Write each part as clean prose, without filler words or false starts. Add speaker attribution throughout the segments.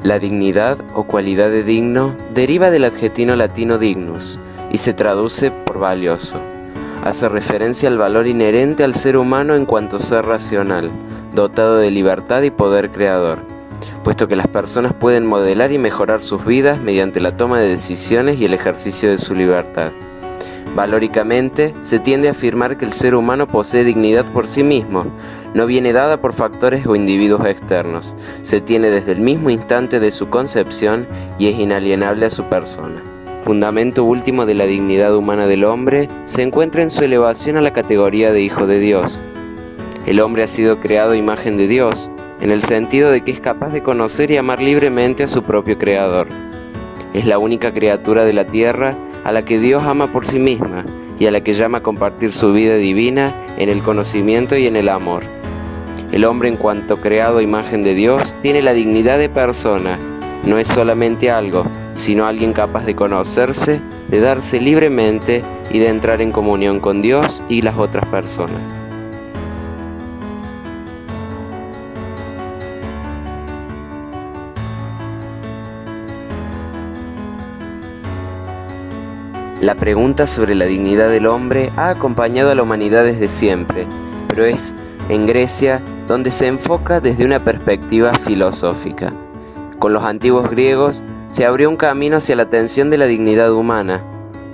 Speaker 1: La dignidad o cualidad de digno deriva del adjetivo latino dignus y se traduce por valioso. Hace referencia al valor inherente al ser humano en cuanto ser racional, dotado de libertad y poder creador, puesto que las personas pueden modelar y mejorar sus vidas mediante la toma de decisiones y el ejercicio de su libertad. Valóricamente, se tiende a afirmar que el ser humano posee dignidad por sí mismo, no viene dada por factores o individuos externos, se tiene desde el mismo instante de su concepción y es inalienable a su persona. Fundamento último de la dignidad humana del hombre se encuentra en su elevación a la categoría de hijo de Dios. El hombre ha sido creado a imagen de Dios, en el sentido de que es capaz de conocer y amar libremente a su propio Creador. Es la única criatura de la tierra a la que Dios ama por sí misma y a la que llama a compartir su vida divina en el conocimiento y en el amor. El hombre, en cuanto creado a imagen de Dios, tiene la dignidad de persona. No es solamente algo, sino alguien capaz de conocerse, de darse libremente y de entrar en comunión con Dios y las otras personas. La pregunta sobre la dignidad del hombre ha acompañado a la humanidad desde siempre, pero es en Grecia donde se enfoca desde una perspectiva filosófica. Con los antiguos griegos se abrió un camino hacia la atención de la dignidad humana.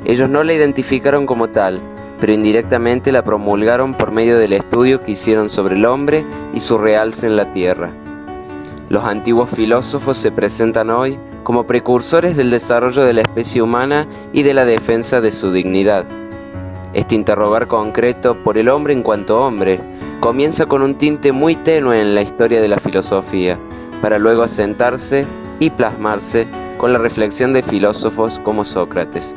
Speaker 1: Ellos no la identificaron como tal, pero indirectamente la promulgaron por medio del estudio que hicieron sobre el hombre y su realce en la tierra. Los antiguos filósofos se presentan hoy como precursores del desarrollo de la especie humana y de la defensa de su dignidad. Este interrogar concreto por el hombre en cuanto hombre comienza con un tinte muy tenue en la historia de la filosofía, para luego asentarse y plasmarse con la reflexión de filósofos como Sócrates.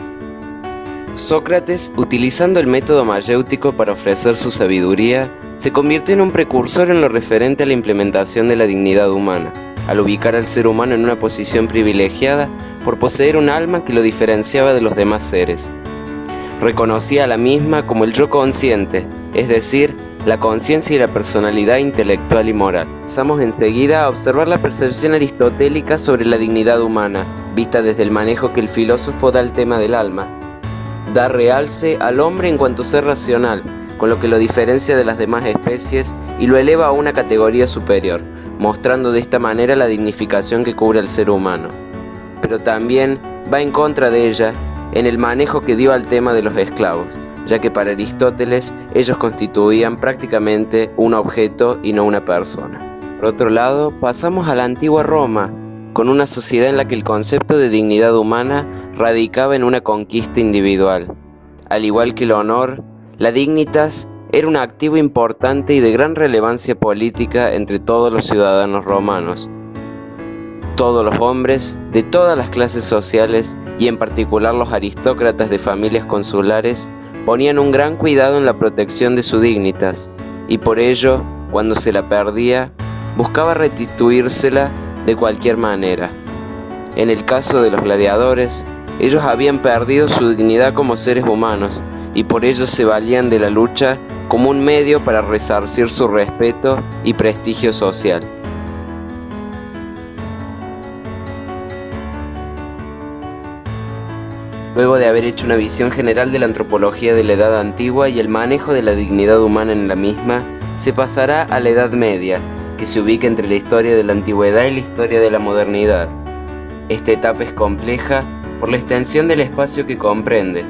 Speaker 1: Sócrates, utilizando el método mayéutico para ofrecer su sabiduría, se convirtió en un precursor en lo referente a la implementación de la dignidad humana, al ubicar al ser humano en una posición privilegiada por poseer un alma que lo diferenciaba de los demás seres. Reconocía a la misma como el yo consciente, es decir, la conciencia y la personalidad intelectual y moral. Pasamos enseguida a observar la percepción aristotélica sobre la dignidad humana, vista desde el manejo que el filósofo da al tema del alma. Da realce al hombre en cuanto ser racional, con lo que lo diferencia de las demás especies y lo eleva a una categoría superior, mostrando de esta manera la dignificación que cubre al ser humano. Pero también va en contra de ella en el manejo que dio al tema de los esclavos, ya que para Aristóteles ellos constituían prácticamente un objeto y no una persona. Por otro lado, pasamos a la antigua Roma, con una sociedad en la que el concepto de dignidad humana radicaba en una conquista individual. Al igual que el honor, la dignitas era un activo importante y de gran relevancia política entre todos los ciudadanos romanos. Todos los hombres, de todas las clases sociales, y en particular los aristócratas de familias consulares, ponían un gran cuidado en la protección de su dignitas, y por ello, cuando se la perdía, buscaba restituírsela de cualquier manera. En el caso de los gladiadores, ellos habían perdido su dignidad como seres humanos, y por ello se valían de la lucha como un medio para resarcir su respeto y prestigio social. Luego de haber hecho una visión general de la antropología de la Edad Antigua y el manejo de la dignidad humana en la misma, se pasará a la Edad Media, que se ubica entre la historia de la antigüedad y la historia de la modernidad. Esta etapa es compleja por la extensión del espacio que comprende.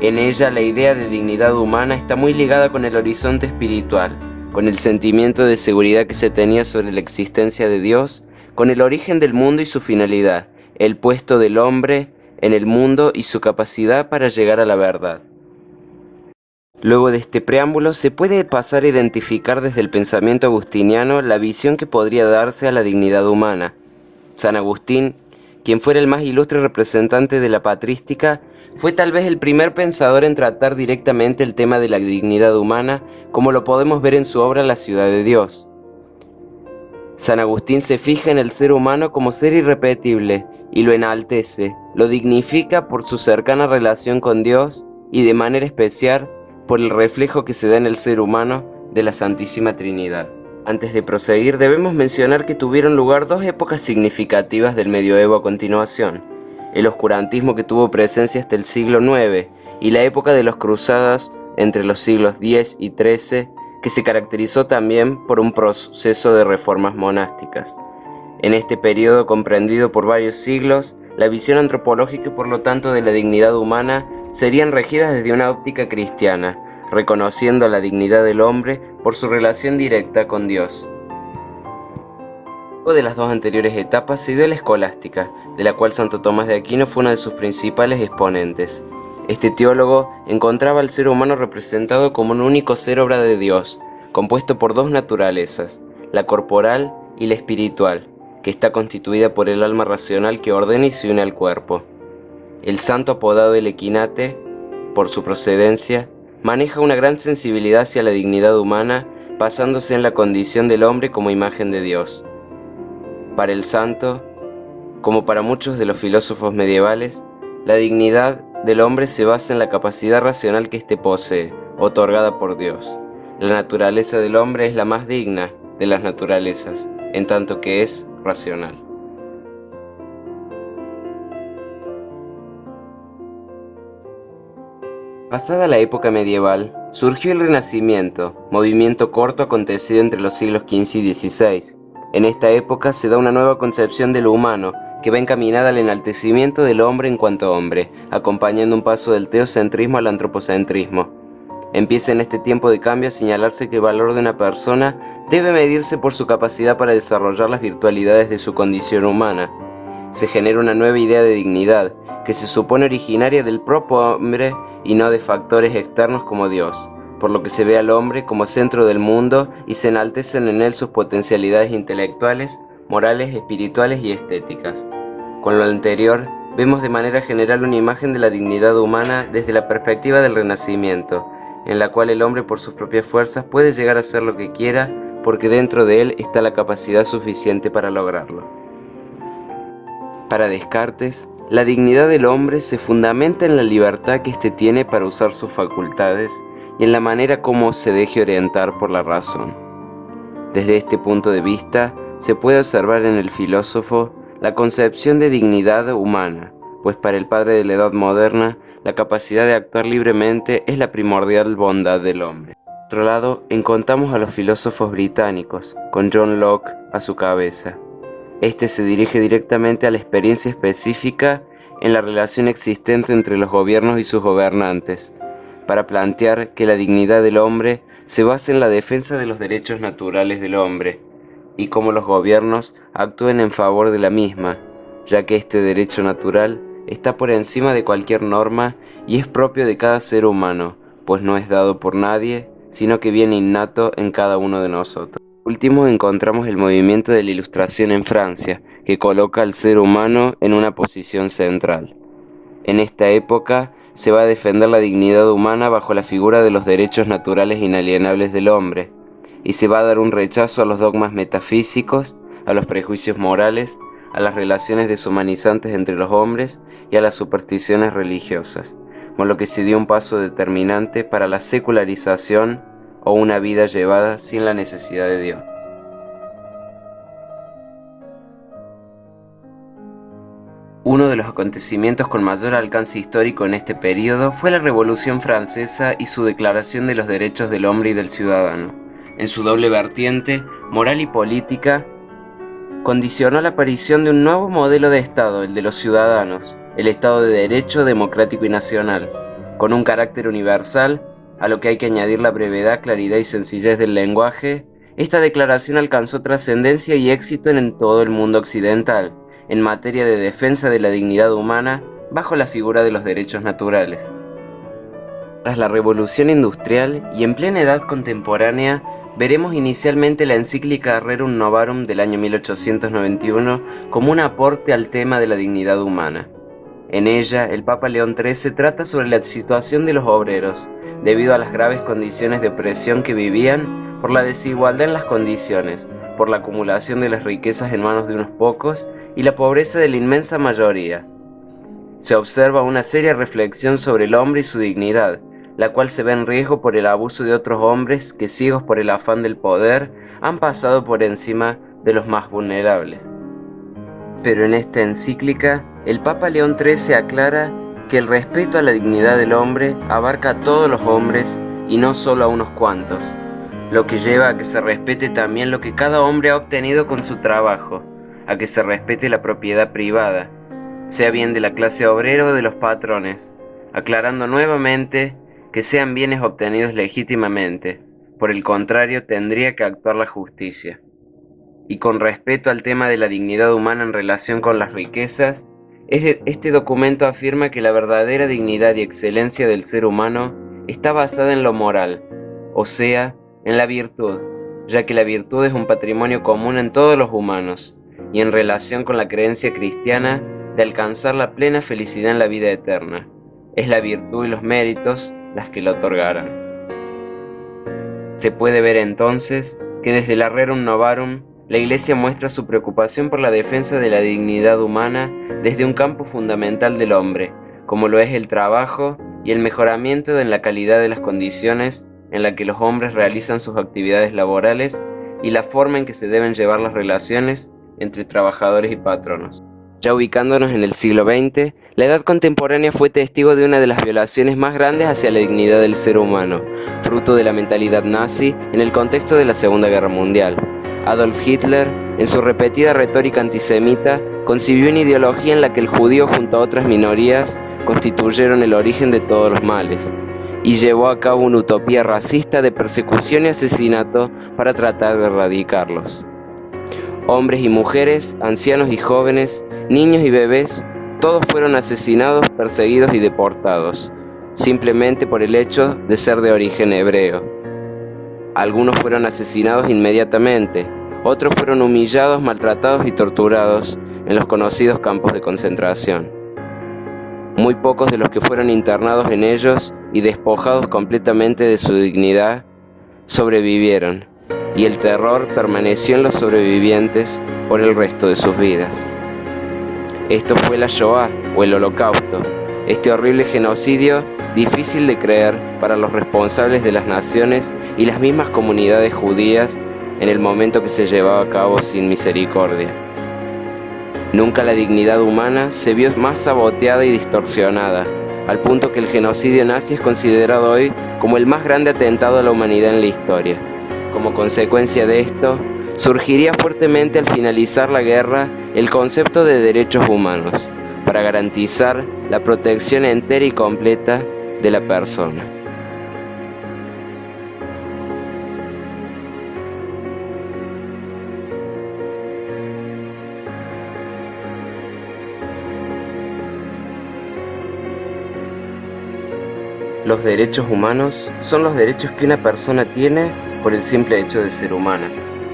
Speaker 1: En ella la idea de dignidad humana está muy ligada con el horizonte espiritual, con el sentimiento de seguridad que se tenía sobre la existencia de Dios, con el origen del mundo y su finalidad, el puesto del hombre en el mundo y su capacidad para llegar a la verdad. Luego de este preámbulo se puede pasar a identificar desde el pensamiento agustiniano la visión que podría darse a la dignidad humana. San Agustín, quien fuera el más ilustre representante de la patrística, fue tal vez el primer pensador en tratar directamente el tema de la dignidad humana, como lo podemos ver en su obra La ciudad de Dios. San Agustín se fija en el ser humano como ser irrepetible y lo enaltece, lo dignifica por su cercana relación con Dios y de manera especial por el reflejo que se da en el ser humano de la Santísima Trinidad. Antes de proseguir, debemos mencionar que tuvieron lugar dos épocas significativas del medioevo a continuación: el oscurantismo, que tuvo presencia hasta el siglo IX, y la época de las cruzadas entre los siglos X y XIII, que se caracterizó también por un proceso de reformas monásticas. En este periodo, comprendido por varios siglos, la visión antropológica y por lo tanto de la dignidad humana serían regidas desde una óptica cristiana, reconociendo la dignidad del hombre por su relación directa con Dios. Luego de las dos anteriores etapas se dio la escolástica, de la cual Santo Tomás de Aquino fue uno de sus principales exponentes. Este teólogo encontraba al ser humano representado como un único ser obra de Dios, compuesto por dos naturalezas, la corporal y la espiritual, que está constituida por el alma racional que ordena y se une al cuerpo. El santo, apodado el Equinate, por su procedencia, maneja una gran sensibilidad hacia la dignidad humana, basándose en la condición del hombre como imagen de Dios. Para el santo, como para muchos de los filósofos medievales, la dignidad del hombre se basa en la capacidad racional que éste posee, otorgada por Dios. La naturaleza del hombre es la más digna de las naturalezas, en tanto que es racional. Pasada la época medieval, surgió el Renacimiento, movimiento corto acontecido entre los siglos XV y XVI. En esta época se da una nueva concepción de lo humano, que va encaminada al enaltecimiento del hombre en cuanto hombre, acompañando un paso del teocentrismo al antropocentrismo. Empieza en este tiempo de cambio a señalarse que el valor de una persona debe medirse por su capacidad para desarrollar las virtualidades de su condición humana. Se genera una nueva idea de dignidad, que se supone originaria del propio hombre y no de factores externos como Dios, por lo que se ve al hombre como centro del mundo y se enaltecen en él sus potencialidades intelectuales, morales, espirituales y estéticas. Con lo anterior, vemos de manera general una imagen de la dignidad humana desde la perspectiva del Renacimiento, en la cual el hombre por sus propias fuerzas puede llegar a hacer lo que quiera, porque dentro de él está la capacidad suficiente para lograrlo. Para Descartes, la dignidad del hombre se fundamenta en la libertad que éste tiene para usar sus facultades y en la manera como se deje orientar por la razón. Desde este punto de vista, se puede observar en el filósofo la concepción de dignidad humana, pues para el padre de la edad moderna, la capacidad de actuar libremente es la primordial bondad del hombre. Por otro lado, encontramos a los filósofos británicos, con John Locke a su cabeza. Este se dirige directamente a la experiencia específica en la relación existente entre los gobiernos y sus gobernantes, para plantear que la dignidad del hombre se basa en la defensa de los derechos naturales del hombre, y cómo los gobiernos actúen en favor de la misma, ya que este derecho natural está por encima de cualquier norma y es propio de cada ser humano, pues no es dado por nadie, sino que viene innato en cada uno de nosotros. Por último, encontramos el movimiento de la Ilustración en Francia, que coloca al ser humano en una posición central. En esta época se va a defender la dignidad humana bajo la figura de los derechos naturales inalienables del hombre, y se va a dar un rechazo a los dogmas metafísicos, a los prejuicios morales, a las relaciones deshumanizantes entre los hombres y a las supersticiones religiosas, con lo que se dio un paso determinante para la secularización o una vida llevada sin la necesidad de Dios. Uno de los acontecimientos con mayor alcance histórico en este periodo fue la Revolución Francesa y su Declaración de los Derechos del Hombre y del Ciudadano. En su doble vertiente, moral y política, condicionó la aparición de un nuevo modelo de Estado, el de los ciudadanos, el Estado de Derecho, democrático y nacional, con un carácter universal, a lo que hay que añadir la brevedad, claridad y sencillez del lenguaje. Esta declaración alcanzó trascendencia y éxito en todo el mundo occidental, en materia de defensa de la dignidad humana, bajo la figura de los derechos naturales. Tras la Revolución Industrial y en plena edad contemporánea, veremos inicialmente la encíclica Rerum Novarum del año 1891 como un aporte al tema de la dignidad humana. En ella, el Papa León XIII trata sobre la situación de los obreros, debido a las graves condiciones de opresión que vivían por la desigualdad en las condiciones, por la acumulación de las riquezas en manos de unos pocos y la pobreza de la inmensa mayoría. Se observa una seria reflexión sobre el hombre y su dignidad, la cual se ve en riesgo por el abuso de otros hombres que, ciegos por el afán del poder, han pasado por encima de los más vulnerables. Pero en esta encíclica, el Papa León XIII aclara que el respeto a la dignidad del hombre abarca a todos los hombres y no solo a unos cuantos, lo que lleva a que se respete también lo que cada hombre ha obtenido con su trabajo, a que se respete la propiedad privada, sea bien de la clase obrera o de los patrones, aclarando nuevamente que sean bienes obtenidos legítimamente. Por el contrario, tendría que actuar la justicia. Y con respecto al tema de la dignidad humana en relación con las riquezas, este documento afirma que la verdadera dignidad y excelencia del ser humano está basada en lo moral, o sea, en la virtud, ya que la virtud es un patrimonio común en todos los humanos, y en relación con la creencia cristiana de alcanzar la plena felicidad en la vida eterna. Es la virtud y los méritos las que lo otorgarán. Se puede ver entonces que desde la Rerum Novarum la Iglesia muestra su preocupación por la defensa de la dignidad humana desde un campo fundamental del hombre, como lo es el trabajo y el mejoramiento en la calidad de las condiciones en la que los hombres realizan sus actividades laborales y la forma en que se deben llevar las relaciones entre trabajadores y patronos. Ya ubicándonos en el siglo XX, la edad contemporánea fue testigo de una de las violaciones más grandes hacia la dignidad del ser humano, fruto de la mentalidad nazi en el contexto de la Segunda Guerra Mundial. Adolf Hitler, en su repetida retórica antisemita, concibió una ideología en la que el judío junto a otras minorías constituyeron el origen de todos los males, y llevó a cabo una utopía racista de persecución y asesinato para tratar de erradicarlos. Hombres y mujeres, ancianos y jóvenes, niños y bebés, todos fueron asesinados, perseguidos y deportados, simplemente por el hecho de ser de origen hebreo. Algunos fueron asesinados inmediatamente, otros fueron humillados, maltratados y torturados en los conocidos campos de concentración. Muy pocos de los que fueron internados en ellos y despojados completamente de su dignidad sobrevivieron, y el terror permaneció en los sobrevivientes por el resto de sus vidas. Esto fue la Shoah o el Holocausto, este horrible genocidio difícil de creer para los responsables de las naciones y las mismas comunidades judías en el momento que se llevaba a cabo sin misericordia. Nunca la dignidad humana se vio más saboteada y distorsionada, al punto que el genocidio nazi es considerado hoy como el más grande atentado a la humanidad en la historia. Como consecuencia de esto, surgiría fuertemente al finalizar la guerra el concepto de derechos humanos, para garantizar la protección entera y completa de la persona. Los derechos humanos son los derechos que una persona tiene por el simple hecho de ser humana.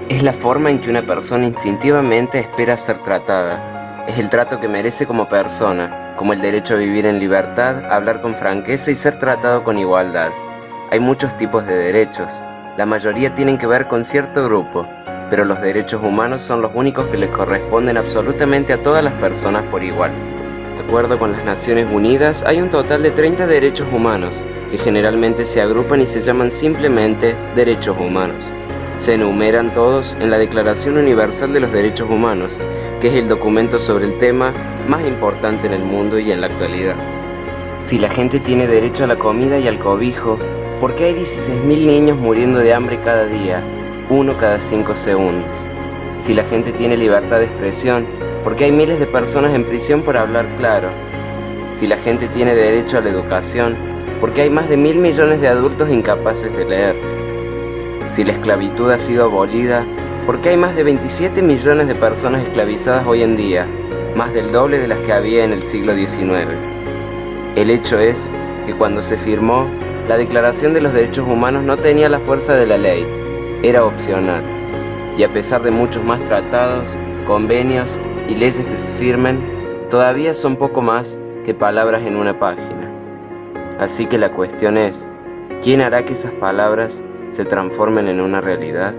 Speaker 1: Es la forma en que una persona instintivamente espera ser tratada. Es el trato que merece como persona, como el derecho a vivir en libertad, a hablar con franqueza y ser tratado con igualdad. Hay muchos tipos de derechos. La mayoría tienen que ver con cierto grupo, pero los derechos humanos son los únicos que les corresponden absolutamente a todas las personas por igual. De acuerdo con las Naciones Unidas, hay un total de 30 derechos humanos, que generalmente se agrupan y se llaman simplemente derechos humanos. Se enumeran todos en la Declaración Universal de los Derechos Humanos, que es el documento sobre el tema más importante en el mundo y en la actualidad. Si la gente tiene derecho a la comida y al cobijo, ¿por qué hay 16.000 niños muriendo de hambre cada día, uno cada 5 segundos? Si la gente tiene libertad de expresión, ¿por qué hay miles de personas en prisión por hablar claro? Si la gente tiene derecho a la educación, ¿por qué hay más de 1.000 millones de adultos incapaces de leer? Si la esclavitud ha sido abolida, ¿por qué hay más de 27 millones de personas esclavizadas hoy en día, más del doble de las que había en el siglo XIX? El hecho es que cuando se firmó, la Declaración de los Derechos Humanos no tenía la fuerza de la ley, era opcional. Y a pesar de muchos más tratados, convenios y leyes que se firmen, todavía son poco más que palabras en una página. Así que la cuestión es, ¿quién hará que esas palabras se transformen en una realidad?